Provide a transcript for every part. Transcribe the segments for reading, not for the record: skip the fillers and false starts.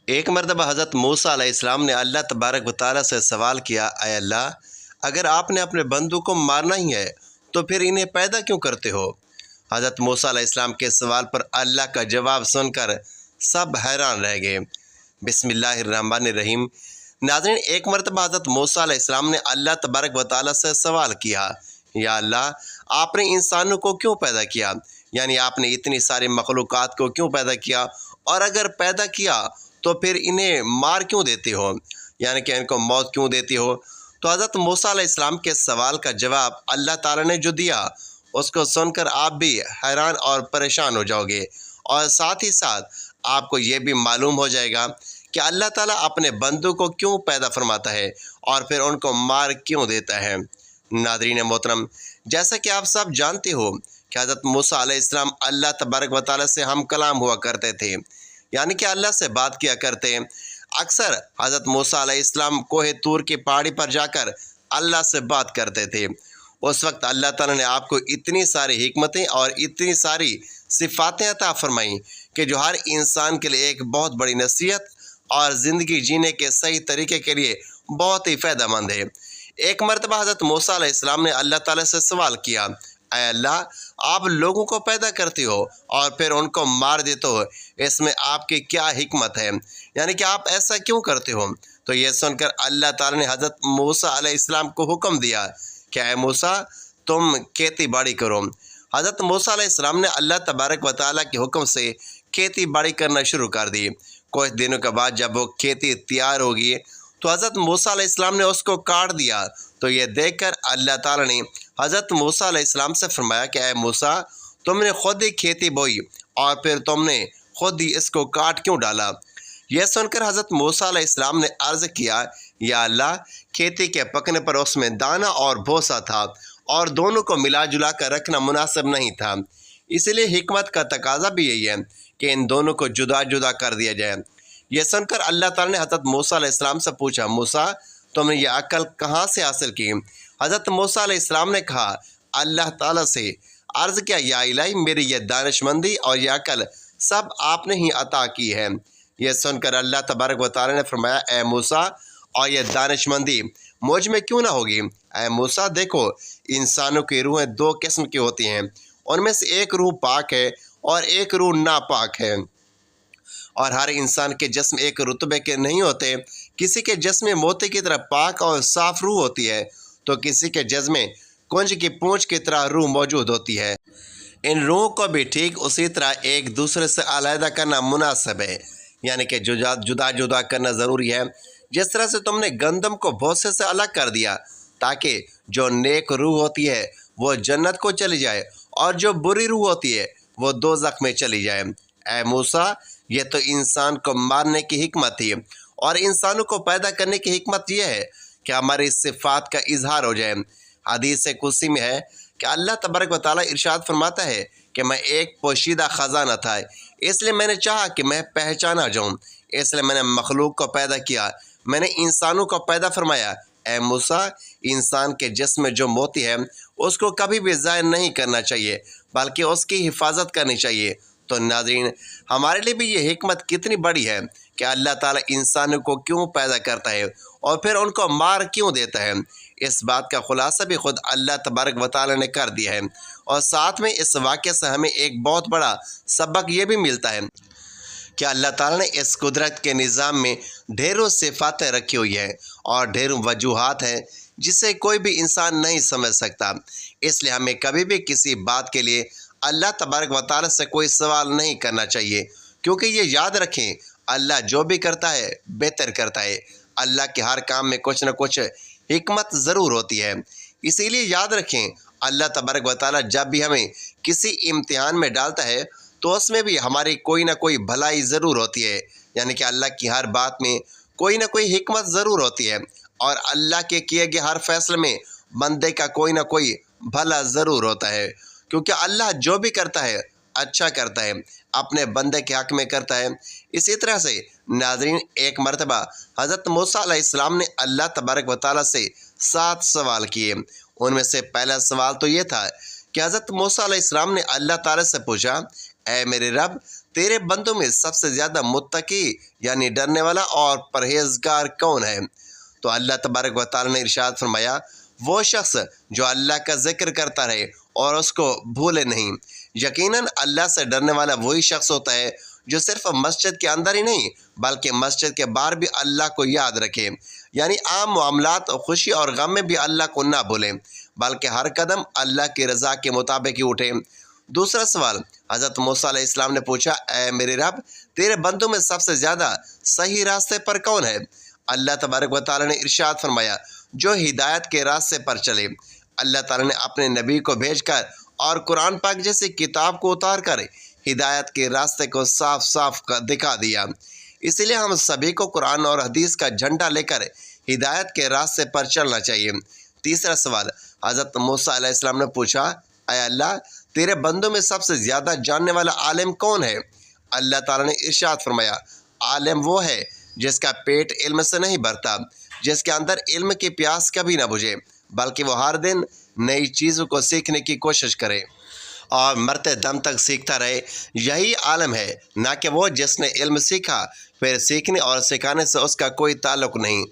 ایک مرتبہ حضرت موسیٰ علیہ السلام نے اللہ تبارک و تعالیٰ سے سوال کیا، اے اللہ، اگر آپ نے اپنے بندوں کو مارنا ہی ہے تو پھر انہیں پیدا کیوں کرتے ہو؟ حضرت موسیٰ علیہ السلام کے سوال پر اللہ کا جواب سن کر سب حیران رہ گئے۔ بسم اللہ الرحمن الرحیم۔ ناظرین، ایک مرتبہ حضرت موسیٰ علیہ السلام نے اللہ تبارک و تعالیٰ سے سوال کیا، یا اللہ، آپ نے انسانوں کو کیوں پیدا کیا؟ یعنی آپ نے اتنی ساری مخلوقات کو کیوں پیدا کیا؟ اور اگر پیدا کیا تو پھر انہیں مار کیوں دیتے ہو؟ یعنی کہ ان کو موت کیوں دیتے ہو؟ تو حضرت موسیٰ علیہ السلام کے سوال کا جواب اللہ تعالیٰ نے جو دیا، اس کو سن کر آپ بھی حیران اور پریشان ہو جاؤ گے، اور ساتھ ہی ساتھ آپ کو یہ بھی معلوم ہو جائے گا کہ اللہ تعالیٰ اپنے بندوں کو کیوں پیدا فرماتا ہے اور پھر ان کو مار کیوں دیتا ہے۔ ناظرین محترم، جیسا کہ آپ سب جانتے ہو کہ حضرت موسیٰ علیہ السلام اللہ تبارک و تعالیٰ سے ہم کلام ہوا کرتے تھے، یعنی کہ اللہ سے بات کیا کرتے۔ اکثر حضرت موسیٰ علیہ السلام کوہ طور کی پہاڑی پر جا کر اللہ سے بات کرتے تھے۔ اس وقت اللہ تعالیٰ نے آپ کو اتنی ساری حکمتیں اور اتنی ساری صفاتیں عطا فرمائیں کہ جو ہر انسان کے لیے ایک بہت بڑی نصیحت اور زندگی جینے کے صحیح طریقے کے لیے بہت ہی فائدہ مند ہے۔ ایک مرتبہ حضرت موسیٰ علیہ السلام نے اللہ تعالیٰ سے سوال کیا، اے اللہ، آپ لوگوں کو پیدا کرتے ہو اور پھر ان کو مار دیتے ہو، اس میں آپ کی کیا حکمت ہے؟ یعنی کہ آپ ایسا کیوں کرتے ہو؟ تو یہ سن کر اللہ تعالیٰ نے حضرت موسیٰ علیہ السلام کو حکم دیا کہ اے موسیٰ، تم کھیتی باڑی کرو۔ حضرت موسیٰ علیہ السلام نے اللہ تبارک و تعالیٰ کے حکم سے کھیتی باڑی کرنا شروع کر دی۔ کچھ دنوں کے بعد جب وہ کھیتی تیار ہوگی تو حضرت موسیٰ علیہ السلام نے اس کو کاٹ دیا۔ تو یہ دیکھ کر اللہ تعالیٰ نے حضرت موسیٰ علیہ السلام سے فرمایا کہ اے موسیٰ، تم نے خود ہی کھیتی بوئی اور پھر تم نے خود ہی اس کو کاٹ کیوں ڈالا؟ یہ سن کر حضرت موسیٰ علیہ السلام نے عرض کیا، یا اللہ، کھیتی کے پکنے پر اس میں دانہ اور بھوسا تھا اور دونوں کو ملا جلا کر رکھنا مناسب نہیں تھا، اس لیے حکمت کا تقاضا بھی یہی ہے کہ ان دونوں کو جدا جدا کر دیا جائے۔ یہ سن کر اللہ تعالیٰ نے حضرت موسیٰ علیہ السلام سے پوچھا، موسیٰ، تم نے یہ عقل کہاں سے حاصل کی؟ حضرت موسیٰ علیہ السلام نے کہا، اللہ تعالیٰ سے۔ عرض کیا، یا الہی، میری یہ دانش مندی اور یہ عقل سب آپ نے ہی عطا کی ہے۔ یہ سن کر اللہ تبارک و تعالیٰ نے فرمایا، اے موسیٰ، اور یہ دانش مندی مجھ میں کیوں نہ ہوگی؟ اے موسیٰ، دیکھو، انسانوں کی روحیں دو قسم کی ہوتی ہیں، ان میں سے ایک روح پاک ہے اور ایک روح ناپاک ہے، اور ہر انسان کے جسم ایک رتبے کے نہیں ہوتے۔ کسی کے جسم میں موتی کی طرح پاک اور صاف روح ہوتی ہے تو کسی کے جسم میں کنج کی پونچھ کی طرح روح موجود ہوتی ہے۔ ان روحوں کو بھی ٹھیک اسی طرح ایک دوسرے سے علیحدہ کرنا مناسب ہے، یعنی کہ جدا جدا کرنا ضروری ہے۔ جس طرح سے تم نے گندم کو بھوسے سے الگ کر دیا تاکہ جو نیک روح ہوتی ہے وہ جنت کو چلی جائے اور جو بری روح ہوتی ہے وہ دوزخ میں چلی جائے۔ اے موسیٰ، یہ تو انسان کو مارنے کی حکمت تھی، اور انسانوں کو پیدا کرنے کی حکمت یہ ہے کہ ہماری صفات کا اظہار ہو جائے۔ حدیث قدسی میں ہے کہ اللہ تبارک و تعالیٰ ارشاد فرماتا ہے کہ میں ایک پوشیدہ خزانہ تھا، اس لیے میں نے چاہا کہ میں پہچانا جاؤں، اس لیے میں نے مخلوق کو پیدا کیا، میں نے انسانوں کو پیدا فرمایا۔ اے موسیٰ، انسان کے جسم میں جو موتی ہے اس کو کبھی بھی ضائع نہیں کرنا چاہیے بلکہ اس کی حفاظت کرنی چاہیے۔ تو ناظرین، ہمارے لیے بھی یہ حکمت کتنی بڑی ہے کہ اللہ تعالیٰ انسانوں کو کیوں پیدا کرتا ہے اور پھر ان کو مار کیوں دیتا ہے۔ اس بات کا خلاصہ بھی خود اللہ تبارک و تعالیٰ نے کر دیا ہے، اور ساتھ میں اس واقعے سے ہمیں ایک بہت بڑا سبق یہ بھی ملتا ہے کہ اللہ تعالیٰ نے اس قدرت کے نظام میں ڈھیروں صفاتیں رکھی ہوئی ہیں اور ڈھیروں وجوہات ہیں جسے کوئی بھی انسان نہیں سمجھ سکتا۔ اس لیے ہمیں کبھی بھی کسی بات کے لیے اللہ تبارک و تعالیٰ سے کوئی سوال نہیں کرنا چاہیے، کیونکہ یہ یاد رکھیں، اللہ جو بھی کرتا ہے بہتر کرتا ہے۔ اللہ کے ہر کام میں کچھ نہ کچھ حکمت ضرور ہوتی ہے، اسی لیے یاد رکھیں، اللہ تبارک و تعالیٰ جب بھی ہمیں کسی امتحان میں ڈالتا ہے تو اس میں بھی ہماری کوئی نہ کوئی بھلائی ضرور ہوتی ہے، یعنی کہ اللہ کی ہر بات میں کوئی نہ کوئی حکمت ضرور ہوتی ہے، اور اللہ کے کیے گئے ہر فیصلے میں بندے کا کوئی نہ کوئی بھلا ضرور ہوتا ہے، کیونکہ اللہ جو بھی کرتا ہے اچھا کرتا ہے، اپنے بندے کے حق میں کرتا ہے۔ اسی طرح سے ناظرین، ایک مرتبہ حضرت موسیٰ علیہ السلام نے اللہ تبارک و تعالیٰ سے 7 سوال کیے۔ ان میں سے پہلا سوال تو یہ تھا کہ حضرت موسیٰ علیہ السلام نے اللہ تعالیٰ سے پوچھا، اے میرے رب، تیرے بندوں میں سب سے زیادہ متقی یعنی ڈرنے والا اور پرہیزگار کون ہے؟ تو اللہ تبارک و تعالیٰ نے ارشاد فرمایا، وہ شخص جو اللہ کا ذکر کرتا رہے اور اس کو بھولے نہیں۔ یقیناً اللہ سے ڈرنے والا وہی شخص ہوتا ہے جو صرف مسجد کے اندر ہی نہیں بلکہ مسجد کے باہر بھی اللہ کو یاد رکھے، یعنی عام معاملات اور خوشی اور غم میں بھی اللہ کو نہ بھولے بلکہ ہر قدم اللہ کی رضا کے مطابق ہی اٹھے۔ دوسرا سوال حضرت موسیٰ علیہ السلام نے پوچھا، اے میرے رب، تیرے بندوں میں سب سے زیادہ صحیح راستے پر کون ہے؟ اللہ تبارک و تعالیٰ نے ارشاد فرمایا، جو ہدایت کے راستے پر چلے۔ اللہ تعالیٰ نے اپنے نبی کو بھیج کر اور قرآن پاک جیسی کتاب کو اتار کر ہدایت کے راستے کو صاف صاف دکھا دیا۔ اسی لیے ہم سبھی کو قرآن اور حدیث کا جھنڈا لے کر ہدایت کے راستے پر چلنا چاہیے۔ تیسرا سوال حضرت موسیٰ علیہ السلام نے پوچھا، اے اللہ، تیرے بندوں میں سب سے زیادہ جاننے والا عالم کون ہے؟ اللہ تعالیٰ نے ارشاد فرمایا، عالم وہ ہے جس کا پیٹ علم سے نہیں بھرتا، جس کے اندر علم کی پیاس کبھی نہ بجھے بلکہ وہ ہر دن نئی چیزوں کو سیکھنے کی کوشش کرے اور مرتے دم تک سیکھتا رہے۔ یہی عالم ہے، نہ کہ وہ جس نے علم سیکھا پھر سیکھنے اور سکھانے سے اس کا کوئی تعلق نہیں۔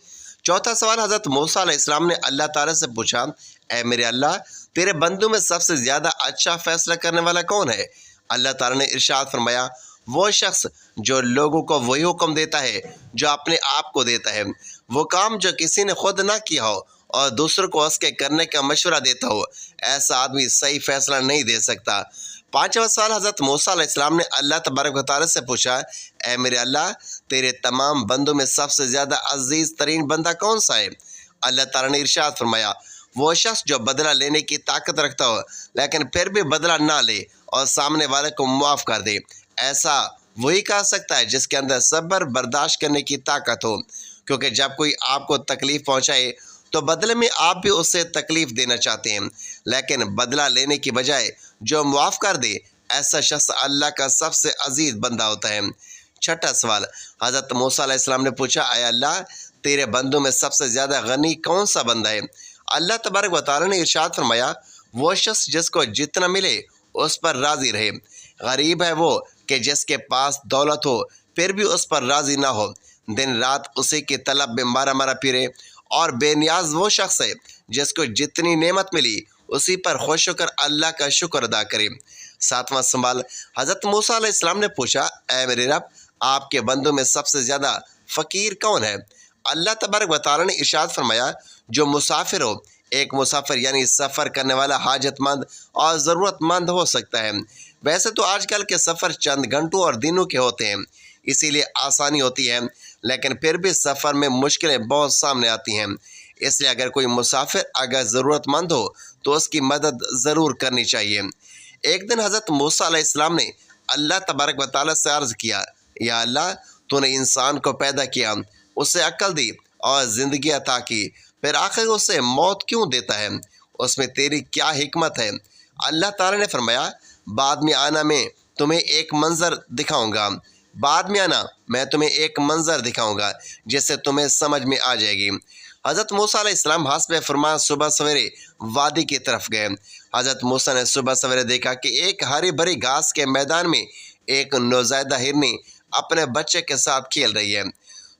چوتھا سوال حضرت موسیٰ علیہ السلام نے اللہ تعالیٰ سے پوچھا، اے میرے اللہ، تیرے بندوں میں سب سے زیادہ اچھا فیصلہ کرنے والا کون ہے؟ اللہ تعالیٰ نے ارشاد فرمایا، وہ شخص جو لوگوں کو وہی حکم دیتا ہے جو اپنے آپ کو دیتا ہے، وہ کام جو کسی نے خود نہ کیا ہو اور دوسروں کو اس کے کرنے کا مشورہ دیتا ہو، ایسا آدمی صحیح فیصلہ نہیں دے سکتا۔ پانچواں سوال حضرت موسیٰ علیہ السلام نے اللہ تبارک و تعالیٰ سے پوچھا، اے میرے اللہ، تیرے تمام بندوں میں سب سے زیادہ عزیز ترین بندہ کون سا ہے؟ اللہ تعالیٰ نے ارشاد فرمایا، وہ شخص جو بدلہ لینے کی طاقت رکھتا ہو لیکن پھر بھی بدلہ نہ لے اور سامنے والے کو معاف کر دے۔ ایسا وہی کہہ سکتا ہے جس کے اندر صبر برداشت کرنے کی طاقت ہو، کیونکہ جب کوئی آپ کو تکلیف پہنچائے تو بدلے میں آپ بھی اسے تکلیف دینا چاہتے ہیں، لیکن بدلہ لینے کی بجائے جو معاف کر دے، ایسا شخص اللہ کا سب سے عزیز بندہ ہوتا ہے۔ چھٹا سوال حضرت موسیٰ علیہ السلام نے پوچھا، اے اللہ، تیرے بندوں میں سب سے زیادہ غنی کون سا بندہ ہے؟ اللہ تبارک و تعالیٰ نے ارشاد فرمایا، وہ شخص جس کو جتنا ملے اس پر راضی رہے۔ غریب ہے وہ کہ جس کے پاس دولت ہو پھر بھی اس پر راضی نہ ہو، دن رات اسی کی طلب میں مارا مارا پھرے۔ اور بے نیاز وہ شخص ہے جس کو جتنی نعمت ملی اسی پر خوش ہو کر اللہ کا شکر ادا کرے۔ ساتواں سوال حضرت موسیٰ علیہ السلام نے پوچھا، اے میرے رب، آپ کے بندوں میں سب سے زیادہ فقیر کون ہے؟ اللہ تبارک و تعالیٰ نے ارشاد فرمایا، جو مسافر ہو۔ ایک مسافر یعنی سفر کرنے والا حاجت مند اور ضرورت مند ہو سکتا ہے۔ ویسے تو آج کل کے سفر چند گھنٹوں اور دنوں کے ہوتے ہیں، اسی لیے آسانی ہوتی ہے، لیکن پھر بھی سفر میں مشکلیں بہت سامنے آتی ہیں۔ اس لیے اگر کوئی مسافر اگر ضرورت مند ہو تو اس کی مدد ضرور کرنی چاہیے۔ ایک دن حضرت موسیٰ علیہ السلام نے اللہ تبارک و تعالیٰ سے عرض کیا، یا اللہ، تو نے انسان کو پیدا کیا، اسے عقل دی اور زندگی عطا کی، پھر آخر اسے موت کیوں دیتا ہے؟ اس میں تیری کیا حکمت ہے؟ اللہ تعالیٰ نے فرمایا، بعد میں آنا میں تمہیں ایک منظر دکھاؤں گا، بعد میں آنا میں تمہیں ایک منظر دکھاؤں گا جس سے تمہیں سمجھ میں آ جائے گی۔ حضرت موسیٰ علیہ السلام حسب فرمان صبح سویرے وادی کی طرف گئے۔ حضرت موسیٰ نے صبح سویرے دیکھا کہ ایک ہری بھری گھاس کے میدان میں ایک نوزائیدہ ہرنی اپنے بچے کے ساتھ کھیل رہی ہے۔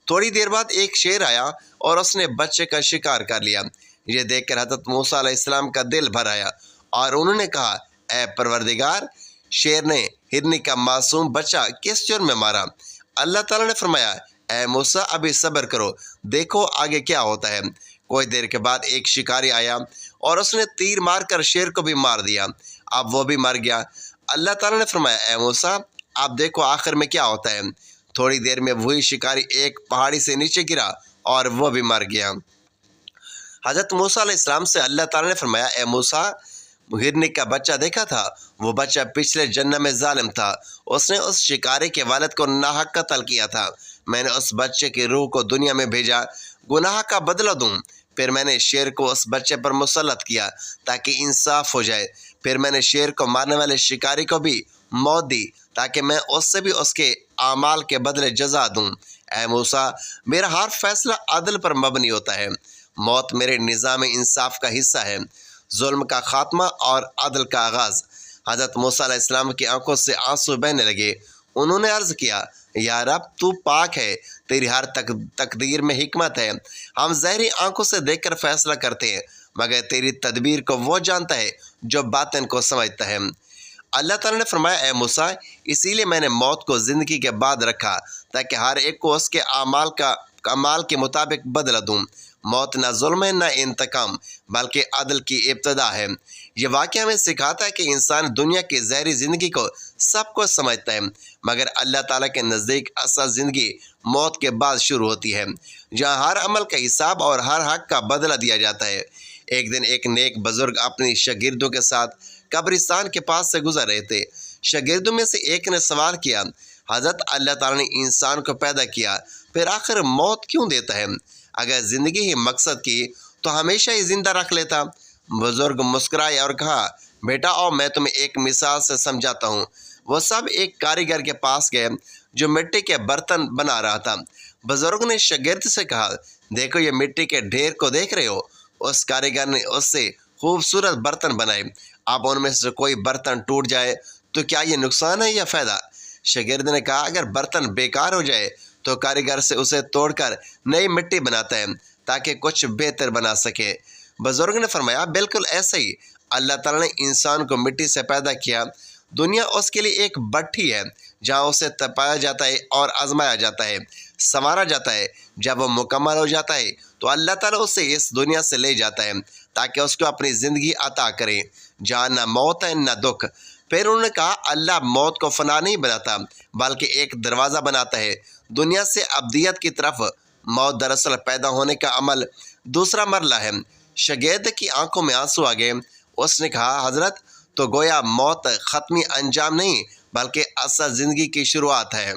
تھوڑی دیر بعد ایک شیر آیا اور اس نے بچے کا شکار کر لیا۔ یہ دیکھ کر حضرت موسیٰ علیہ السلام کا دل بھر آیا اور انہوں نے کہا، اے پروردگار، شیر نے ہرنی کا معصوم بچہ کس جرم میں مارا؟ اللہ تعالیٰ نے فرمایا، اے موسیٰ، ابھی صبر کرو، دیکھو آگے کیا ہوتا ہے۔ کوئی دیر کے بعد ایک شکاری آیا اور اس نے تیر مار کر شیر کو بھی مار دیا، اب وہ بھی مر گیا۔ اللہ تعالیٰ نے فرمایا، اے موسیٰ، اب دیکھو آخر میں کیا ہوتا ہے۔ تھوڑی دیر میں وہی شکاری ایک پہاڑی سے نیچے گرا اور وہ بھی مر گیا۔ حضرت موسیٰ علیہ السلام سے اللہ تعالیٰ نے فرمایا، اے موسیٰ، ہرنی کا بچہ دیکھا تھا، وہ بچہ پچھلے جنم میں ظالم تھا، اس نے اس شکاری کے والد کو ناحق قتل کیا تھا۔ میں نے اس بچے کی روح کو دنیا میں بھیجا گناہ کا بدلہ دوں، پھر میں نے شیر کو اس بچے پر مسلط کیا تاکہ انصاف ہو جائے، پھر میں نے شیر کو مارنے والے شکاری کو بھی موت دی تاکہ میں اس سے بھی اس کے اعمال کے بدلے جزا دوں۔ اے موسیٰ، میرا ہر فیصلہ عدل پر مبنی ہوتا ہے، موت میرے نظام انصاف کا حصہ ہے، ظلم کا خاتمہ اور عدل کا آغاز۔ حضرت موسیٰ علیہ السلام کی آنکھوں سے آنسو بہنے لگے، انہوں نے عرض کیا یا رب تو پاک ہے، تیری ہر تقدیر میں حکمت ہے، ہم ظاہری آنکھوں سے دیکھ کر فیصلہ کرتے ہیں مگر تیری تدبیر کو وہ جانتا ہے جو باطن کو سمجھتا ہے۔ اللہ تعالیٰ نے فرمایا اے موسیٰ اسی لیے میں نے موت کو زندگی کے بعد رکھا تاکہ ہر ایک کو اس کے اعمال کے مطابق بدلہ دوں۔ موت نہ ظلم ہے نہ انتقام بلکہ عدل کی ابتدا ہے۔ یہ واقعہ ہمیں سکھاتا ہے کہ انسان دنیا کی ظاہری زندگی کو سب کو سمجھتا ہے مگر اللہ تعالیٰ کے نزدیک اصل زندگی موت کے بعد شروع ہوتی ہے، جہاں ہر عمل کا حساب اور ہر حق کا بدلہ دیا جاتا ہے۔ ایک دن ایک نیک بزرگ اپنی شاگردوں کے ساتھ قبرستان کے پاس سے گزر رہے تھے۔ شاگردوں میں سے ایک نے سوال کیا حضرت اللہ تعالیٰ نے انسان کو پیدا کیا پھر آخر موت کیوں دیتا ہے؟ اگر زندگی ہی مقصد کی تو ہمیشہ ہی زندہ رکھ لیتا۔ بزرگ مسکرائے اور کہا بیٹا آؤ میں تمہیں ایک مثال سے سمجھاتا ہوں۔ وہ سب ایک کاریگر کے پاس گئے جو مٹی کے برتن بنا رہا تھا۔ بزرگ نے شاگرد سے کہا دیکھو یہ مٹی کے ڈھیر کو دیکھ رہے ہو؟ اس کاریگر نے اس سے خوبصورت برتن بنائے، اب ان میں سے کوئی برتن ٹوٹ جائے تو کیا یہ نقصان ہے یا فائدہ؟ شاگرد نے کہا اگر برتن بیکار ہو جائے تو کاریگر سے اسے توڑ کر نئی مٹی بناتا ہے تاکہ کچھ بہتر بنا سکے۔ بزرگ نے فرمایا بالکل ایسے ہی اللہ تعالیٰ نے انسان کو مٹی سے پیدا کیا، دنیا اس کے لیے ایک بھٹی ہے جہاں اسے تپایا جاتا ہے اور آزمایا جاتا ہے، سنوارا جاتا ہے۔ جب وہ مکمل ہو جاتا ہے تو اللہ تعالیٰ اسے اس دنیا سے لے جاتا ہے تاکہ اس کو اپنی زندگی عطا کرے جہاں نہ موت ہے نہ دکھ۔ پھر انہوں نے کہا اللہ موت کو فنا نہیں بناتا بلکہ ایک دروازہ بناتا ہے دنیا سے ابدیت کی طرف۔ موت دراصل پیدا ہونے کا عمل دوسرا مرحلہ ہے۔ شاگرد کی آنکھوں میں آنسو آ گئے، اس نے کہا حضرت تو گویا موت ختمی انجام نہیں بلکہ اصل زندگی کی شروعات ہے۔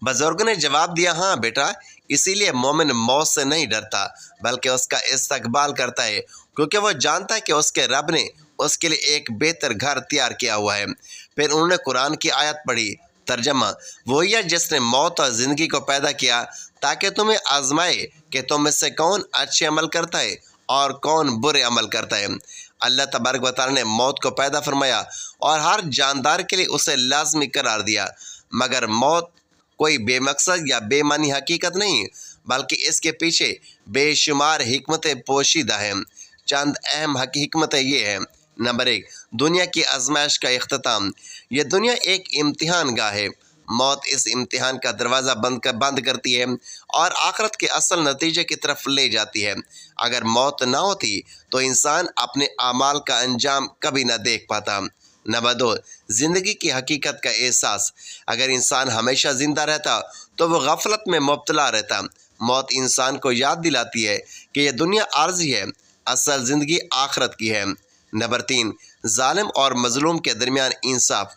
بزرگ نے جواب دیا ہاں بیٹا، اسی لیے مومن موت سے نہیں ڈرتا بلکہ اس کا استقبال کرتا ہے کیونکہ وہ جانتا ہے کہ اس کے رب نے اس کے لیے ایک بہتر گھر تیار کیا ہوا ہے۔ پھر انہوں نے قرآن کی آیت پڑھی، ترجمہ وہی ہے جس نے موت اور زندگی کو پیدا کیا تاکہ تمہیں آزمائے کہ تم میں سے کون اچھے عمل کرتا ہے اور کون برے عمل کرتا ہے۔ اللہ تبارک و تعالیٰ نے موت کو پیدا فرمایا اور ہر جاندار کے لیے اسے لازمی قرار دیا مگر موت کوئی بے مقصد یا بے معنی حقیقت نہیں بلکہ اس کے پیچھے بے شمار حکمتیں پوشیدہ ہیں۔ چند اہم حکمتیں یہ ہیں۔ نمبر 1، دنیا کی آزمائش کا اختتام۔ یہ دنیا ایک امتحان گاہ ہے، موت اس امتحان کا دروازہ بند کرتی ہے اور آخرت کے اصل نتیجے کی طرف لے جاتی ہے۔ اگر موت نہ ہوتی تو انسان اپنے اعمال کا انجام کبھی نہ دیکھ پاتا۔ نمبر 2، زندگی کی حقیقت کا احساس۔ اگر انسان ہمیشہ زندہ رہتا تو وہ غفلت میں مبتلا رہتا۔ موت انسان کو یاد دلاتی ہے کہ یہ دنیا عارضی ہے، اصل زندگی آخرت کی ہے۔ نمبر 3، ظالم اور مظلوم کے درمیان انصاف۔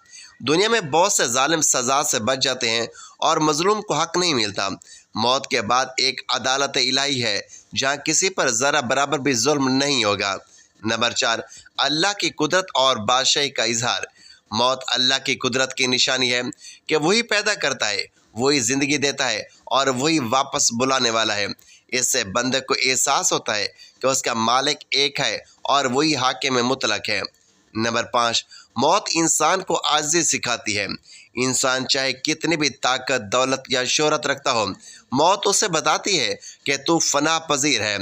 دنیا میں بہت سے ظالم سزا سے بچ جاتے ہیں اور مظلوم کو حق نہیں ملتا۔ موت کے بعد ایک عدالت الہی ہے جہاں کسی پر ذرہ برابر بھی ظلم نہیں ہوگا۔ نمبر 4، اللہ کی قدرت اور بادشاہی کا اظہار۔ موت اللہ کی قدرت کی نشانی ہے کہ وہی پیدا کرتا ہے، وہی زندگی دیتا ہے اور وہی واپس بلانے والا ہے۔ اس سے بندے کو احساس ہوتا ہے کہ اس کا مالک ایک ہے اور وہی حاکم مطلق ہے۔ نمبر 5، موت انسان کو عاجزی سکھاتی ہے۔ انسان چاہے کتنی بھی طاقت، دولت یا شہرت رکھتا ہو، موت اسے بتاتی ہے کہ تو فنا پذیر ہے،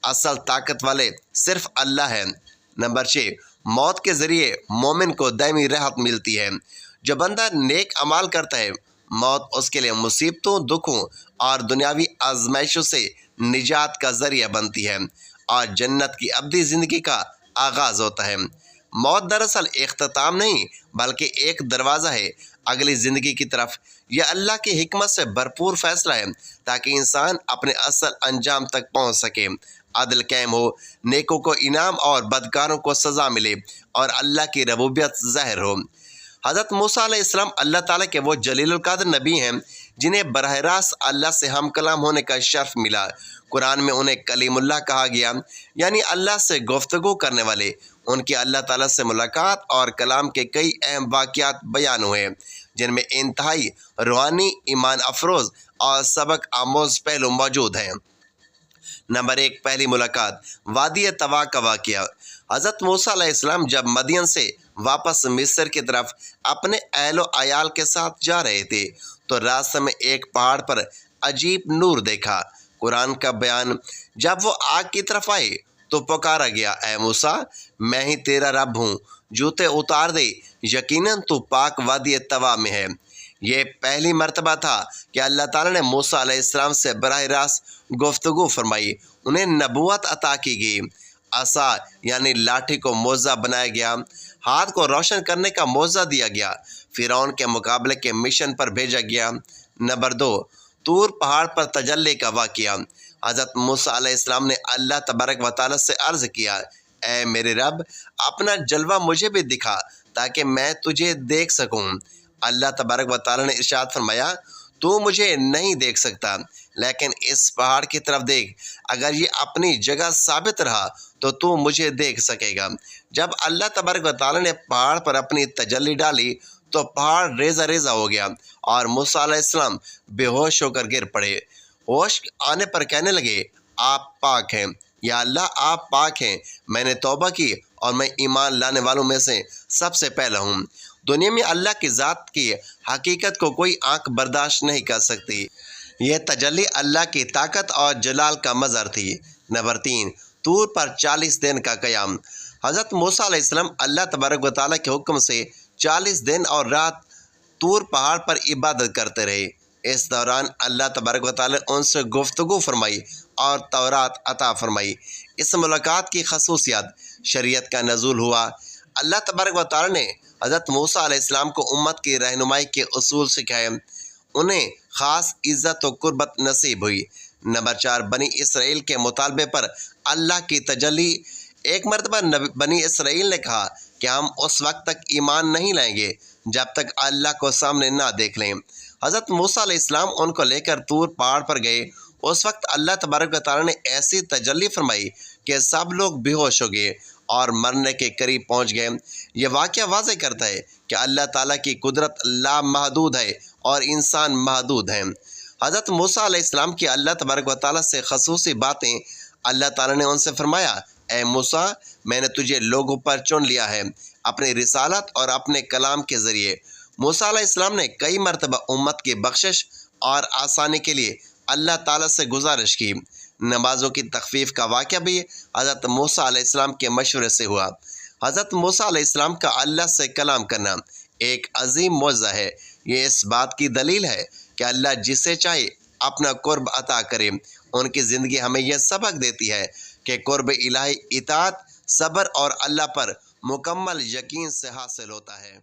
اصل طاقت والے صرف اللہ ہے۔ نمبر 6، موت کے ذریعے مومن کو دائمی راحت ملتی ہے۔ جو بندہ نیک اعمال کرتا ہے، موت اس کے لیے مصیبتوں، دکھوں اور دنیاوی آزمائشوں سے نجات کا ذریعہ بنتی ہے اور جنت کی ابدی زندگی کا آغاز ہوتا ہے۔ موت دراصل اختتام نہیں بلکہ ایک دروازہ ہے اگلی زندگی کی طرف۔ یہ اللہ کی حکمت سے بھرپور فیصلہ ہے تاکہ انسان اپنے اصل انجام تک پہنچ سکے، عدل قائم ہو، نیکوں کو انعام اور بدکاروں کو سزا ملے اور اللہ کی ربوبیت ظاہر ہو۔ حضرت موسیٰ علیہ السلام اللہ تعالیٰ کے وہ جلیل القدر نبی ہیں جنہیں براہ راست اللہ سے ہم کلام ہونے کا شرف ملا۔ قرآن میں انہیں کلیم اللہ کہا گیا، یعنی اللہ سے گفتگو کرنے والے۔ ان کی اللہ تعالیٰ سے ملاقات اور کلام کے کئی اہم واقعات بیان ہوئے جن میں انتہائی روحانی، ایمان افروز اور سبق آموز پہلو موجود ہیں۔ نمبر 1، پہلی ملاقات، وادی طوا کا واقعہ۔ حضرت موسیٰ علیہ السلام جب مدین سے واپس مصر کی طرف اپنے اہل و عیال کے ساتھ جا رہے تھے تو راستے میں ایک پہاڑ پر عجیب نور دیکھا۔ قرآن کا بیان، جب وہ آگ کی طرف آئے تو پکارا گیا، اے موسیٰ، میں ہی تیرا رب ہوں، جوتے اتار دے، یقیناً تو پاک وادی طوا میں ہے۔ یہ پہلی مرتبہ تھا کہ اللہ تعالیٰ نے موسیٰ علیہ السلام سے براہ راست گفتگو فرمائی، انہیں نبوت عطا کی گئی۔ عصا یعنی لاٹھی کو معجزہ بنایا گیا، ہاتھ کو روشن کرنے کا معجزہ دیا گیا، فرعون کے مقابلے کے مشن پر بھیجا گیا۔ نمبر 2، طور پہاڑ پر تجلی کا واقعہ۔ حضرت موسیٰ علیہ السلام نے اللہ تبارک و تعالیٰ سے عرض کیا، اے میرے رب، اپنا جلوہ مجھے بھی دکھا تاکہ میں تجھے دیکھ سکوں۔ اللہ تبارک و تعالیٰ نے ارشاد فرمایا، تو مجھے نہیں دیکھ سکتا، لیکن اس پہاڑ کی طرف دیکھ، اگر یہ اپنی جگہ ثابت رہا تو مجھے دیکھ سکے گا۔ جب اللہ تبارک و تعالیٰ نے پہاڑ پر اپنی تجلی ڈالی تو پہاڑ ریزہ ریزہ ہو گیا اور موسیٰ علیہ السلام بے ہوش ہو کر گر پڑے۔ ہوش آنے پر کہنے لگے، آپ پاک ہیں، یا اللہ آپ پاک ہیں، میں نے توبہ کی اور میں ایمان لانے والوں میں سے سب سے پہلا ہوں۔ دنیا میں اللہ کی ذات کی حقیقت کو کوئی آنکھ برداشت نہیں کر سکتی۔ یہ تجلی اللہ کی طاقت اور جلال کا مظہر تھی۔ نمبر 3، طور پر 40 دن کا قیام۔ حضرت موسیٰ علیہ السلام اللہ تبارک و تعالیٰ کے حکم سے 40 دن اور رات طور پہاڑ پر عبادت کرتے رہے۔ اس دوران اللہ تبارک و تعالیٰ نے ان سے گفتگو فرمائی اور تورات عطا فرمائی۔ اس ملاقات کی خصوصیات، شریعت کا نزول ہوا۔ اللہ تبارک و تعالیٰ نے حضرت موسیٰ علیہ السلام کو امت کی رہنمائی کے اصول سکھائے، انہیں خاص عزت و قربت نصیب ہوئی۔ نمبر 4، بنی اسرائیل کے مطالبے پر اللہ کی تجلی۔ ایک مرتبہ بنی اسرائیل نے کہا کہ ہم اس وقت تک ایمان نہیں لائیں گے جب تک اللہ کو سامنے نہ دیکھ لیں۔ حضرت موسیٰ علیہ السلام ان کو لے کر طور پہاڑ پر گئے۔ اس وقت اللہ تبارک و تعالیٰ نے ایسی تجلی فرمائی کہ سب لوگ بے ہوش ہو گئے اور مرنے کے قریب پہنچ گئے۔ یہ واقعہ واضح کرتا ہے کہ اللہ تعالیٰ کی قدرت لامحدود ہے اور انسان محدود ہیں۔ حضرت موسیٰ علیہ السلام کی اللہ تبارک و تعالیٰ سے خصوصی باتیں۔ اللہ تعالیٰ نے ان سے فرمایا، اے موسیٰ، میں نے تجھے لوگوں پر چن لیا ہے اپنی رسالت اور اپنے کلام کے ذریعے۔ موسیٰ علیہ السلام نے کئی مرتبہ امت کی بخشش اور آسانی کے لیے اللہ تعالیٰ سے گزارش کی۔ نمازوں کی تخفیف کا واقعہ بھی حضرت موسیٰ علیہ السلام کے مشورے سے ہوا۔ حضرت موسیٰ علیہ السلام کا اللہ سے کلام کرنا ایک عظیم معجزہ ہے۔ یہ اس بات کی دلیل ہے کہ اللہ جسے چاہے اپنا قرب عطا کرے۔ ان کی زندگی ہمیں یہ سبق دیتی ہے کہ قرب الہی اطاعت، صبر اور اللہ پر مکمل یقین سے حاصل ہوتا ہے۔